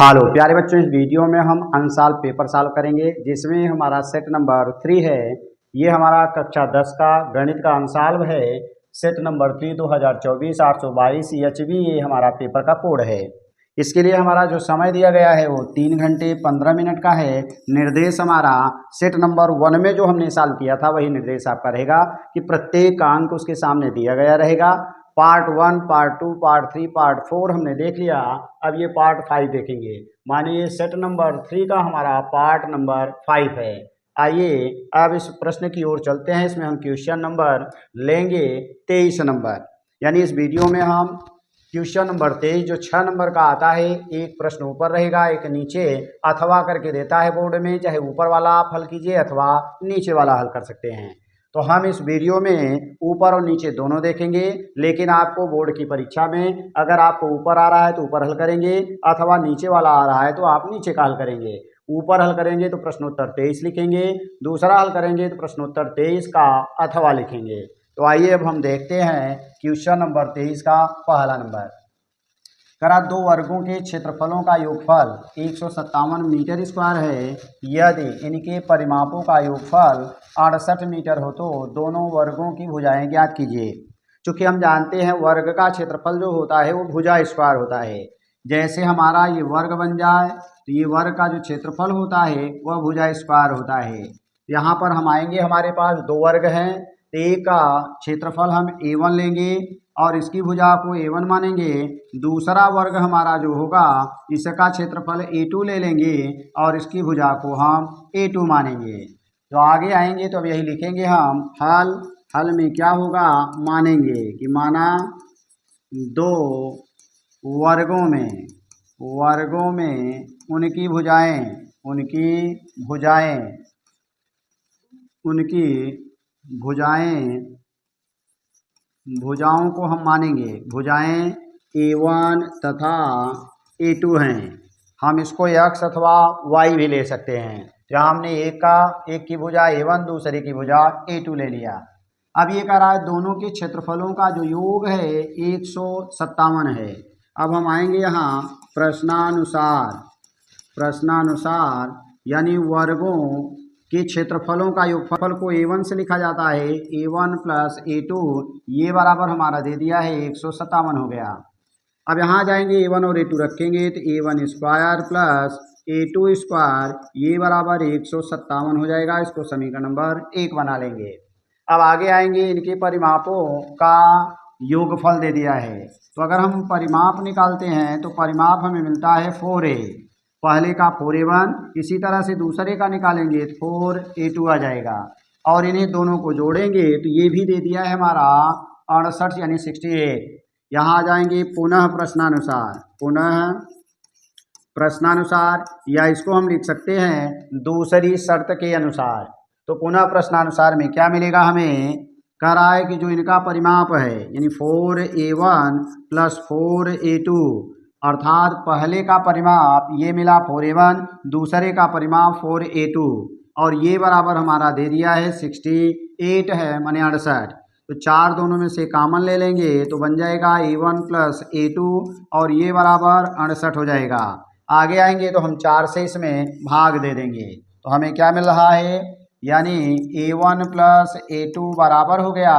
Hello प्यारे बच्चों, इस वीडियो में हम अनसॉल्व पेपर सॉल्व करेंगे जिसमें हमारा सेट नंबर 3 है। ये हमारा कक्षा 10 का गणित का अनसॉल्व है। सेट नंबर 3 2024 822 EHB ये हमारा पेपर का कोड है। इसके लिए हमारा जो समय दिया गया है वो 3 घंटे 15 मिनट का है। निर्देश हमारा सेट नंबर 1 में जो हमने सॉल्व किया था वही निर्देश आपका रहेगा कि प्रत्येक अंक उसके सामने दिया गया रहेगा। पार्ट 1, पार्ट 2, पार्ट 3, पार्ट 4 हमने देख लिया। अब ये पार्ट 5 देखेंगे। मानिए सेट नंबर 3 का हमारा पार्ट नंबर 5 है। आइए अब इस प्रश्न की ओर चलते हैं। इसमें हम क्वेश्चन नंबर लेंगे 23 नंबर। यानी इस वीडियो में हम क्वेश्चन नंबर 23 जो 6 नंबर का आता है, एक प्रश्न ऊपर रहेगा एक नीचे, अथवा करके देता है बोर्ड में। चाहे ऊपर वाला आप हल कीजिए अथवा नीचे वाला हल कर सकते हैं। तो हम इस वीडियो में ऊपर और नीचे दोनों देखेंगे, लेकिन आपको बोर्ड की परीक्षा में अगर आपको ऊपर आ रहा है तो ऊपर हल करेंगे, अथवा नीचे वाला आ रहा है तो आप नीचे का हल करेंगे। ऊपर हल करेंगे तो प्रश्नोत्तर 23 लिखेंगे, दूसरा हल करेंगे तो प्रश्नोत्तर 23 का अथवा लिखेंगे। तो आइए अब हम देखते हैं क्वेश्चन नंबर 23 का पहला नंबर। करा दो वर्गों के क्षेत्रफलों का योगफल 157 मीटर स्क्वायर है। यदि इनके परिमापों का योगफल 68 मीटर हो तो दोनों वर्गों की भुजाएं ज्ञात कीजिए। चूँकि हम जानते हैं वर्ग का क्षेत्रफल जो होता है वो भुजा स्क्वायर होता है। जैसे हमारा ये वर्ग बन जाए तो ये वर्ग का जो क्षेत्रफल होता है वह भुजा स्क्वायर होता है। यहाँ पर हम आएंगे, हमारे पास दो वर्ग हैं तो एक का क्षेत्रफल हम A1 लेंगे और इसकी भुजा को A1 मानेंगे। दूसरा वर्ग हमारा जो होगा इसका क्षेत्रफल A2 ले लेंगे और इसकी भुजा को हम A2 मानेंगे। तो आगे आएंगे तो अब यही लिखेंगे हम हल में क्या होगा, मानेंगे कि माना दो वर्गों में उनकी भुजाओं को हम मानेंगे। भुजाएं A1 तथा A2 हैं। हम इसको x अथवा y भी ले सकते हैं। यहाँ हमने एक की भुजा A1 दूसरे की भुजा A2 ले लिया। अब ये कह रहा है दोनों के क्षेत्रफलों का जो योग है 157 है। अब हम आएंगे यहाँ प्रश्नानुसार यानी वर्गों के क्षेत्रफलों का योगफल को A1 से लिखा जाता है। A1 प्लस A2 ये बराबर हमारा दे दिया है 157 हो गया। अब यहाँ जाएंगे A1 और A2 रखेंगे तो A1 square plus A2 square ये बराबर 157 हो जाएगा। इसको समीकरण नंबर 1 बना लेंगे। अब आगे आएंगे, इनके परिमापों का योगफल दे दिया है। तो अगर हम परिमाप निकालते हैं तो परिमाप हमें मिलता है 4A। पहले का 4A1, इसी तरह से दूसरे का निकालेंगे तो 4A2 आ जाएगा और इन्हें दोनों को जोड़ेंगे तो ये भी दे दिया है हमारा 68 यानी 68। यहाँ आ जाएंगे पुनः प्रश्नानुसार या इसको हम लिख सकते हैं दूसरी शर्त के अनुसार। तो पुनः प्रश्नानुसार में क्या मिलेगा, हमें कह रहा है कि जो इनका परिमाप है यानी 4A1 प्लस 4A2 अर्थात पहले का परिमाप ये मिला 4A1, दूसरे का परिमाप 4A2 और ये बराबर हमारा दे दिया है 68 है माने 68। तो चार दोनों में से कॉमन ले लेंगे तो बन जाएगा A1 प्लस A2 और ये बराबर 68 हो जाएगा। आगे आएंगे तो हम 4 से इसमें भाग दे देंगे तो हमें क्या मिल रहा है, यानी A1 प्लस A2 बराबर हो गया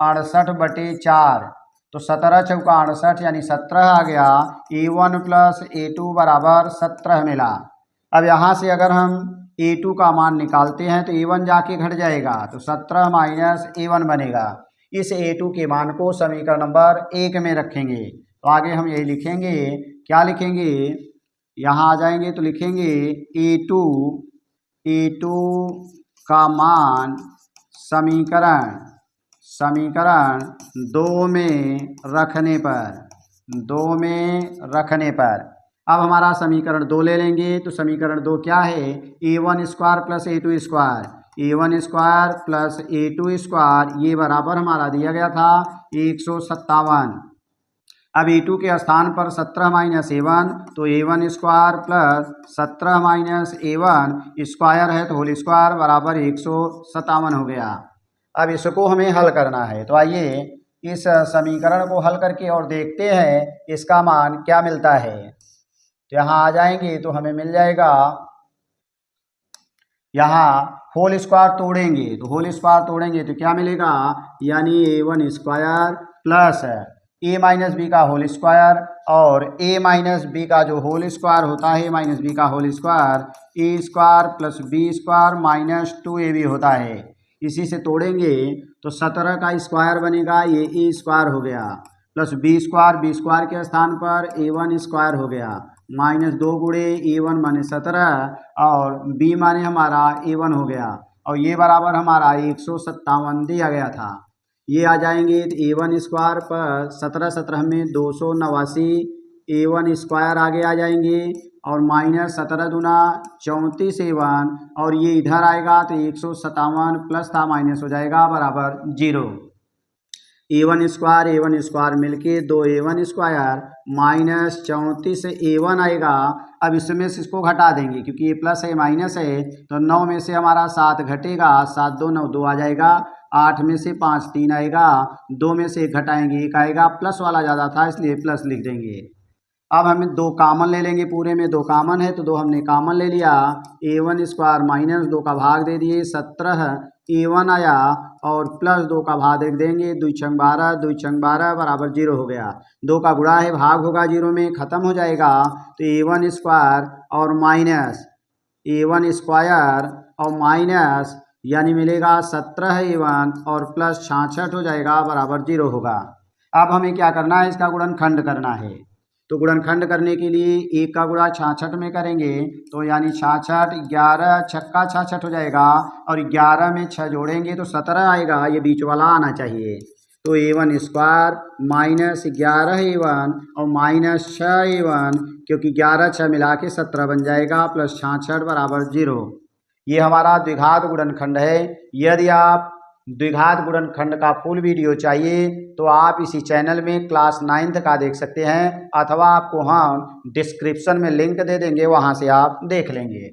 68/4। तो 17 चौका 68 यानी 17 आ गया। A1 प्लस A2 बराबर 17 मिला। अब यहाँ से अगर हम A2 का मान निकालते हैं तो A1 जाके घट जाएगा तो 17 माइनस A1 बनेगा। इस A2 के मान को समीकरण नंबर 1 में रखेंगे। तो आगे हम यही लिखेंगे, क्या लिखेंगे, यहाँ आ जाएंगे तो लिखेंगे A2 का मान समीकरण 2 में रखने पर अब हमारा समीकरण 2 ले लेंगे तो समीकरण 2 क्या है, A1 square plus A2 square, A1 square plus A2 square ये बराबर हमारा दिया गया था 157। अब A2 के स्थान पर 17 माइनस A1 तो A1 square plus 17 minus A1 square है तो होल स्क्वायर बराबर 157 हो गया। अब इसको हमें हल करना है। तो आइए इस समीकरण को हल करके और देखते हैं इसका मान क्या मिलता है। तो यहाँ आ जाएंगे तो हमें मिल जाएगा, यहाँ होल स्क्वायर तोड़ेंगे तो होल स्क्वायर तोड़ेंगे तो क्या मिलेगा, यानी a1 square plus a minus b का होल स्क्वायर, और a माइनस बी का जो होल स्क्वायर होता है, माइनस बी का whole square a square plus b square minus 2ab होता है। इसी से तोड़ेंगे तो 17 का स्क्वायर बनेगा, ये a स्क्वायर हो गया, प्लस बी स्क्वायर के स्थान पर a1 स्क्वायर हो गया, माइनस 2 गुणे a1 माने 17 और b माने हमारा a1 हो गया, और ये बराबर हमारा 157 दिया गया था। ये आ जाएंगे तो a1 स्क्वायर पर 17 में 289, a1 स्क्वायर आगे आ जाएंगे, और माइनस 17 दूना 34 a1, और ये इधर आएगा तो 157 प्लस था माइनस हो जाएगा बराबर 0। a1 स्क्वायर मिलके 2a1 स्क्वायर माइनस 34 a1 आएगा। अब इसमें से इसको घटा देंगे क्योंकि ये प्लस है माइनस है, तो 9 में से हमारा 7 घटेगा, 7 2 9 2 आ जाएगा, 8 में से 5 3 आएगा, 2 में से 1 घटाएंगे 1 आएगा, प्लस वाला ज़्यादा था इसलिए प्लस लिख देंगे। अब हमें 2 कामन ले लेंगे, पूरे में 2 कामन है तो 2 हमने कामन ले लिया, a1 स्क्वायर माइनस 2 का भाग दे दिए 17 a1 आया, और प्लस 2 का भाग दे देंगे, 2 छंग 12 2 छंग 12 बराबर 0 हो गया। 2 का गुणा है भाग होगा 0 में ख़त्म हो जाएगा, तो a1 स्क्वायर और माइनस a1 स्क्वायर और माइनस यानी मिलेगा 17 a1 और प्लस 66 हो जाएगा बराबर 0 होगा। अब हमें क्या करना है, इसका गुणनखंड करना है, तो गुणनखंड करने के लिए 1 का गुणा 66 में करेंगे तो यानी 66 11 छक्का 66 हो जाएगा, और 11 में 6 जोड़ेंगे तो 17 आएगा, ये बीच वाला आना चाहिए। तो a1 स्क्वायर माइनस 11 a1 और माइनस 6 a1, क्योंकि 11 6 मिला के 17 बन जाएगा, प्लस 66 बराबर 0। ये हमारा द्विघात गुणनखंड है। यदि आप द्विघात गुणनखंड का फुल वीडियो चाहिए तो आप इसी चैनल में क्लास 9th का देख सकते हैं, अथवा आपको हम डिस्क्रिप्शन में लिंक दे देंगे, वहां से आप देख लेंगे।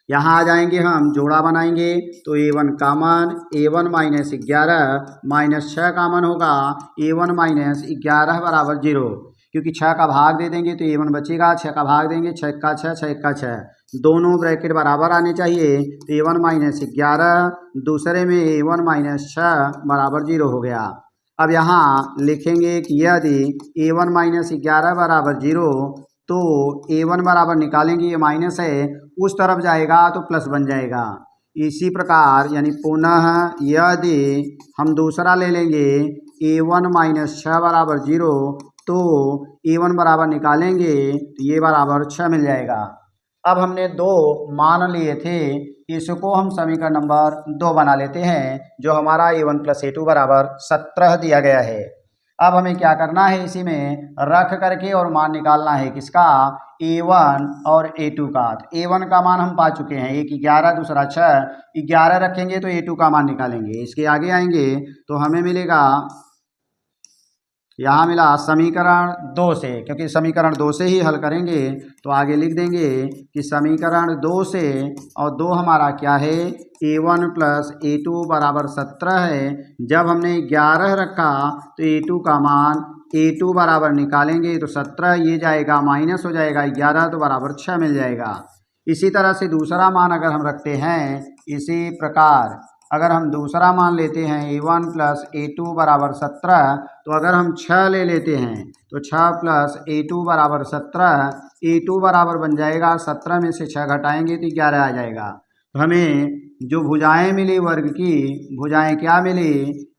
यहाँ आ जाएंगे, हम जोड़ा बनाएंगे तो a1 कामन, a1 माइनस 11 माइनस 6 कामन होगा, a1 माइनस 11 बराबर 0, क्योंकि 6 का भाग दे देंगे तो a1 बचेगा, 6 का भाग देंगे 6 का 6 6 का 6, दोनों ब्रैकेट बराबर आने चाहिए, तो a1 माइनस 11 दूसरे में a1 माइनस 6 बराबर 0 हो गया। अब यहाँ लिखेंगे कि यदि a1 माइनस 11 बराबर 0 तो a1 बराबर निकालेंगे, ये माइनस है उस तरफ जाएगा तो प्लस बन जाएगा। इसी प्रकार यानी पुनः यदि हम दूसरा ले लेंगे a1 माइनस 6 बराबर 0 तो a1 बराबर निकालेंगे तो ये बराबर 6 मिल जाएगा। अब हमने 2 मान लिए थे, इसको हम समीकरण नंबर 2 बना लेते हैं, जो हमारा a1 प्लस a2 बराबर 17 दिया गया है। अब हमें क्या करना है, इसी में रख करके और मान निकालना है किसका, a1 और a2 का। तो a1 का मान हम पा चुके हैं, एक 11 दूसरा 6, 11 रखेंगे तो a2 का मान निकालेंगे। इसके आगे आएंगे तो हमें मिलेगा, यहाँ मिला समीकरण 2 से, क्योंकि समीकरण 2 से ही हल करेंगे तो आगे लिख देंगे कि समीकरण 2 से, और 2 हमारा क्या है, a1 प्लस a2 बराबर 17 है। जब हमने 11 रखा तो a2 का मान a2 बराबर निकालेंगे तो 17 ये जाएगा माइनस हो जाएगा 11 तो बराबर 6 मिल जाएगा। इसी तरह से दूसरा मान अगर हम रखते हैं, इसी प्रकार अगर हम दूसरा मान लेते हैं a1 प्लस a2 बराबर 17, तो अगर हम 6 ले लेते हैं तो 6 प्लस a2 बराबर 17, a2 बराबर बन जाएगा 17 में से 6 घटाएंगे तो 11 आ जाएगा। तो हमें जो भुजाएं मिली वर्ग की, भुजाएं क्या मिली,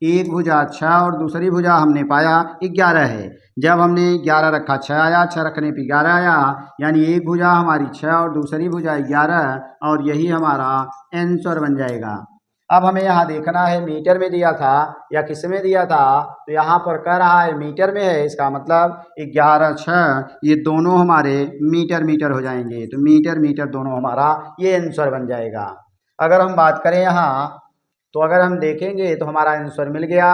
एक भुजा 6 और दूसरी भुजा हमने पाया 11 है। जब हमने 11 रखा 6 आया, 6 रखने पे 11 आया, यानी एक भुजा हमारी 6 और दूसरी भुजा 11, और यही हमारा आंसर बन जाएगा। अब हमें यहाँ देखना है मीटर में दिया था या किस में दिया था, तो यहाँ पर कह रहा है मीटर में है, इसका मतलब 11 6 ये दोनों हमारे मीटर मीटर हो जाएंगे, तो मीटर मीटर दोनों हमारा ये आंसर बन जाएगा। अगर हम बात करें यहाँ, तो अगर हम देखेंगे तो हमारा आंसर मिल गया,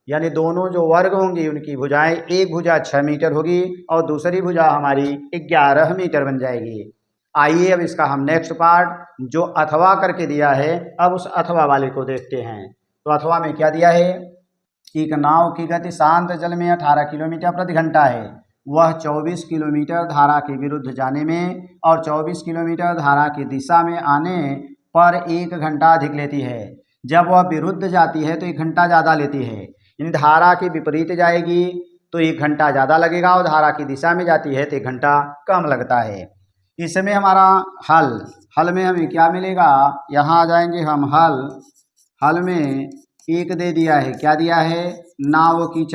यानी दोनों जो वर्ग होंगी उनकी भुजाएं, एक भुजा 6 मीटर होगी और दूसरी भुजा हमारी 11 मीटर बन जाएगी। आइए अब इसका हम नेक्स्ट पार्ट जो अथवा करके दिया है, अब उस अथवा वाले को देखते हैं। तो अथवा में क्या दिया है, एक नाव की गति शांत जल में 18 किलोमीटर प्रति घंटा है, वह 24 किलोमीटर धारा के विरुद्ध जाने में और 24 किलोमीटर धारा की दिशा में आने पर 1 घंटा अधिक लेती है। जब वह विरुद्ध जाती है तो 1 घंटा ज़्यादा लेती है। यानी धारा के विपरीत जाएगी तो 1 घंटा ज़्यादा लगेगा और धारा की दिशा में जाती है तो 1 घंटा कम लगता है। इसमें हमारा हल में हमें क्या मिलेगा, यहाँ आ जाएंगे हम हल में एक दे दिया है, क्या दिया है, नाव की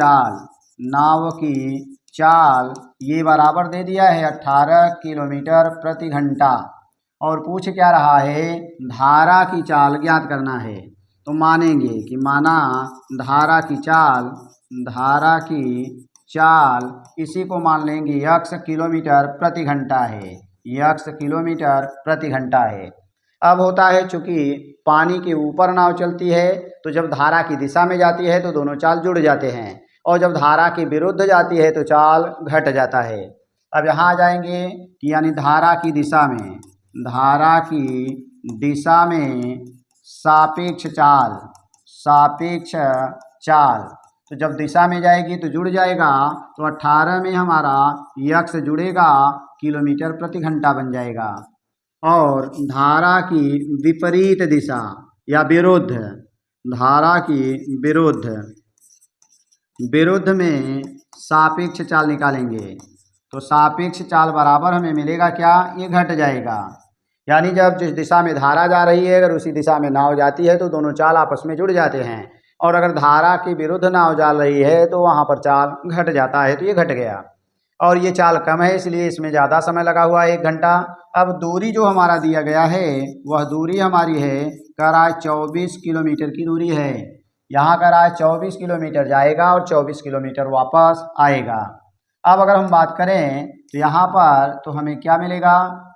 चाल ये बराबर दे दिया है 18 किलोमीटर प्रति घंटा और पूछ क्या रहा है, धारा की चाल ज्ञात करना है। तो मानेंगे कि माना धारा की चाल इसी को मान लेंगे x किलोमीटर प्रति घंटा है, x किलोमीटर प्रति घंटा है। अब होता है चूंकि पानी के ऊपर नाव चलती है तो जब धारा की दिशा में जाती है तो दोनों चाल जुड़ जाते हैं और जब धारा के विरुद्ध जाती है तो चाल घट जाता है। अब यहाँ आ जाएंगे कि यानी धारा की दिशा में सापेक्ष चाल तो जब दिशा में जाएगी तो जुड़ जाएगा, तो 18 में हमारा x जुड़ेगा किलोमीटर प्रति घंटा बन जाएगा। और धारा की विपरीत दिशा या विरुद्ध, धारा की विरुद्ध में सापेक्ष चाल निकालेंगे तो सापेक्ष चाल बराबर हमें मिलेगा क्या, ये घट जाएगा। यानी जब जिस दिशा में धारा जा रही है अगर उसी दिशा में नाव जाती है तो दोनों चाल आपस में जुड़ जाते हैं और अगर धारा के विरुद्ध नाव जा रही है तो वहाँ पर चाल घट जाता है, तो ये घट गया। और ये चाल कम है इसलिए इसमें ज़्यादा समय लगा हुआ है 1 घंटा। अब दूरी जो हमारा दिया गया है वह दूरी हमारी है कराए 24 किलोमीटर की दूरी है। यहाँ कराए 24 किलोमीटर जाएगा और 24 किलोमीटर वापस आएगा। अब अगर हम बात करें तो यहाँ पर तो हमें क्या मिलेगा,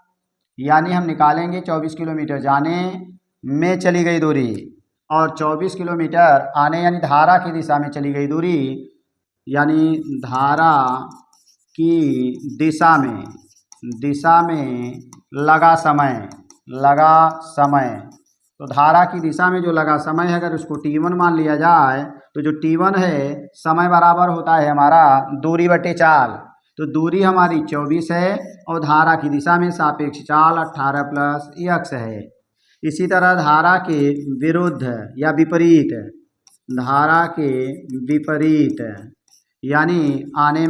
यानी हम निकालेंगे 24 किलोमीटर जाने में चली गई दूरी और 24 किलोमीटर आने यानी धारा की दिशा में चली गई दूरी, यानी धारा की दिशा में लगा समय। तो धारा की दिशा में जो लगा समय है अगर उसको t1 मान लिया जाए तो जो t1 है समय बराबर होता है हमारा दूरी बटे चाल। तो दूरी हमारी 24 है और धारा की दिशा में सापेक्ष चाल 18 प्लस x है। इसी तरह धारा के विरुद्ध या विपरीत, धारा के विपरीत यानी आने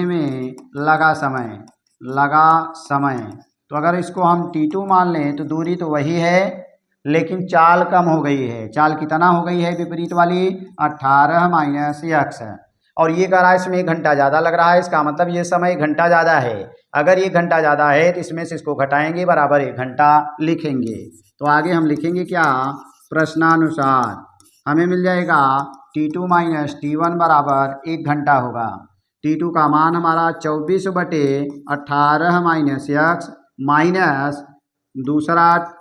में लगा समय। तो अगर इसको हम t2 मान लें तो दूरी तो वही है लेकिन चाल कम हो गई है। चाल कितना हो गई है विपरीत वाली, 18 माइनस x। और ये कह रहा है इसमें 1 घंटा ज़्यादा लग रहा है, इसका मतलब ये समय 1 घंटा ज़्यादा है। अगर 1 घंटा ज़्यादा है तो इसमें से इसको घटाएंगे बराबर 1 घंटा लिखेंगे। तो आगे हम लिखेंगे क्या, प्रश्नानुसार हमें मिल जाएगा t2 माइनस t1 बराबर 1 घंटा होगा। t2 का मान हमारा 24 बटे 18 माइनस x माइनस दूसरा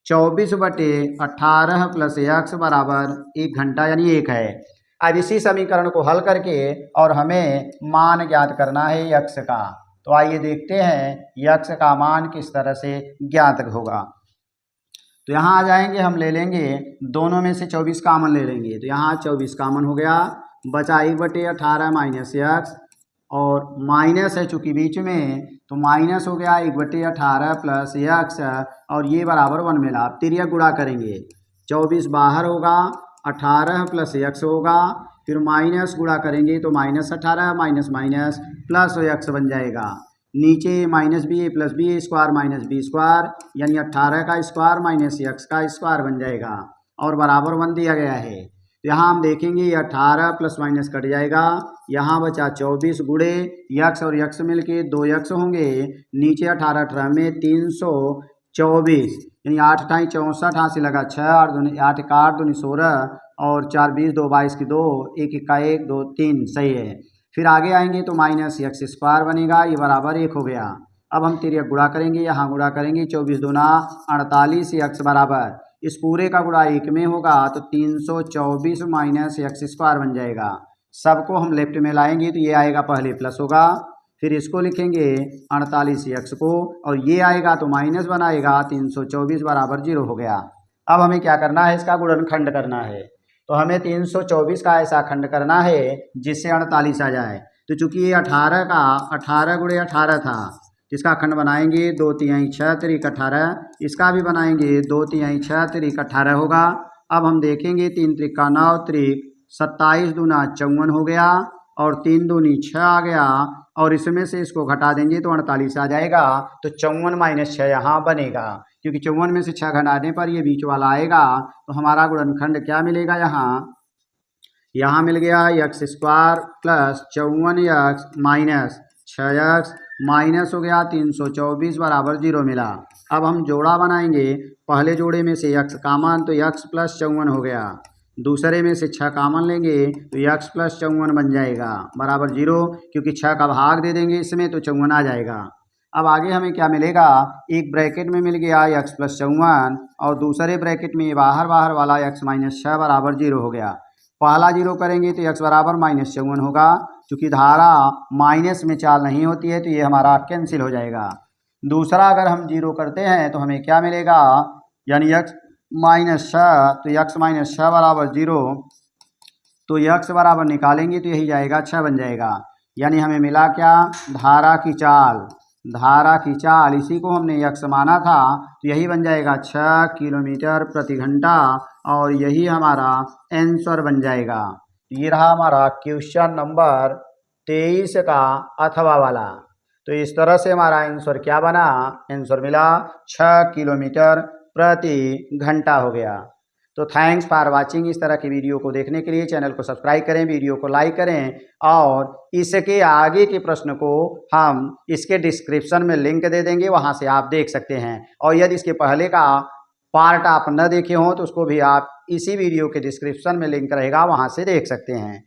24 बटे 18 प्लस x बराबर 1 घंटा यानी 1 है। अब इसी समीकरण को हल करके और हमें मान ज्ञात करना है x का। तो आइए देखते हैं x का मान किस तरह से ज्ञात होगा। तो यहाँ आ जाएंगे, हम ले लेंगे दोनों में से 24 कामन ले लेंगे। तो यहाँ 24 कामन हो गया, बचा 1 बटे 18 माइनस x और माइनस है चूँकि बीच में तो माइनस हो गया 1 बटे 18 प्लस x और ये बराबर 1 मिला। अब तिर्यक गुणा करेंगे, 24 बाहर होगा, 18 प्लस x होगा, फिर माइनस गुणा करेंगे तो minus 18 minus minus plus x बन जाएगा। नीचे माइनस बी ए प्लस बी ए स्क्वायर माइनस बी स्क्वायर यानी 18 का स्क्वायर माइनस x का स्क्वायर बन जाएगा और बराबर 1 दिया गया है। तो यहाँ हम देखेंगे ये 18 प्लस माइनस कट जाएगा, यहाँ बचा 24 गुणे x और x मिल के 2x होंगे, नीचे 18 18 में 324 यानी 8 × 64 हाथ से लगा 6 8 दूनी 8 1 8 दूनी 16 और 4 20 2 22 की 2 1 1 का 1 2 3 सही है। फिर आगे आएंगे तो माइनस x स्क्वायर बनेगा, ये बराबर 1 हो गया। अब हम तिर्यक गुणा करेंगे, यहाँ गुणा करेंगे 24 दूना 48 x बराबर इस पूरे का गुणा 1 में होगा तो 324 माइनस x स्क्वायर बन जाएगा। सबको हम लेफ्ट में लाएंगे तो ये आएगा पहले प्लस होगा, फिर इसको लिखेंगे 48x को और ये आएगा तो माइनस बनाएगा 324 बराबर 0 हो गया। अब हमें क्या करना है, इसका गुणनखंड करना है। तो हमें 324 का ऐसा खंड करना है जिससे 48 आ जाए। तो चूंकि ये 18 का 18 गुणे 18 था, इसका खंड बनाएंगे 2 तिहाई 6 तिरिक 18, इसका भी बनाएंगे 2 तिहाई 6 तिरिक 18 होगा। अब हम देखेंगे 3 त्रिका 9 त्रिक 27 दूना 54 हो गया और 3 दूनी 6 आ गया और इसमें से इसको घटा देंगे तो 48 आ जाएगा। तो 54 माइनस 6 यहाँ बनेगा, क्योंकि 54 में से 6 घटाने पर ये बीच वाला आएगा। तो हमारा गुणनखंड क्या मिलेगा, यहाँ मिल गया x square plus 54x minus 6x minus हो गया 324 बराबर 0 मिला। अब हम जोड़ा बनाएंगे, पहले जोड़े में से x कामन तो x प्लस 54 हो गया, दूसरे में से 6 कामन लेंगे तो x प्लस 54 बन जाएगा बराबर 0, क्योंकि 6 का भाग दे देंगे इसमें तो 54 आ जाएगा। अब आगे हमें क्या मिलेगा, एक ब्रैकेट में मिल गया x प्लस 54 और दूसरे ब्रैकेट में बाहर वाला x माइनस 6 बराबर 0 हो गया। पहला 0 करेंगे तो x बराबर माइनस 54 होगा, क्योंकि धारा माइनस में चाल नहीं होती है तो ये हमारा कैंसिल हो जाएगा। दूसरा अगर हम 0 करते हैं तो हमें क्या मिलेगा, यानी x माइनस 6, तो x माइनस 6 बराबर 0, तो x बराबर निकालेंगे तो यही जाएगा 6 बन जाएगा। यानी हमें मिला क्या, धारा की चाल, इसी को हमने x माना था तो यही बन जाएगा 6 किलोमीटर प्रति घंटा और यही हमारा आंसर बन जाएगा। ये रहा हमारा क्वेश्चन नंबर 23 का अथवा वाला। तो इस तरह से हमारा आंसर क्या बना, आंसर मिला 6 किलोमीटर प्रति घंटा हो गया। तो थैंक्स फॉर वाचिंग। इस तरह की वीडियो को देखने के लिए चैनल को सब्सक्राइब करें, वीडियो को लाइक करें और इसके आगे के प्रश्न को हम इसके डिस्क्रिप्शन में लिंक दे देंगे, वहां से आप देख सकते हैं। और यदि इसके पहले का पार्ट आप न देखे हों तो उसको भी आप इसी वीडियो के डिस्क्रिप्शन में लिंक रहेगा, वहां से देख सकते हैं।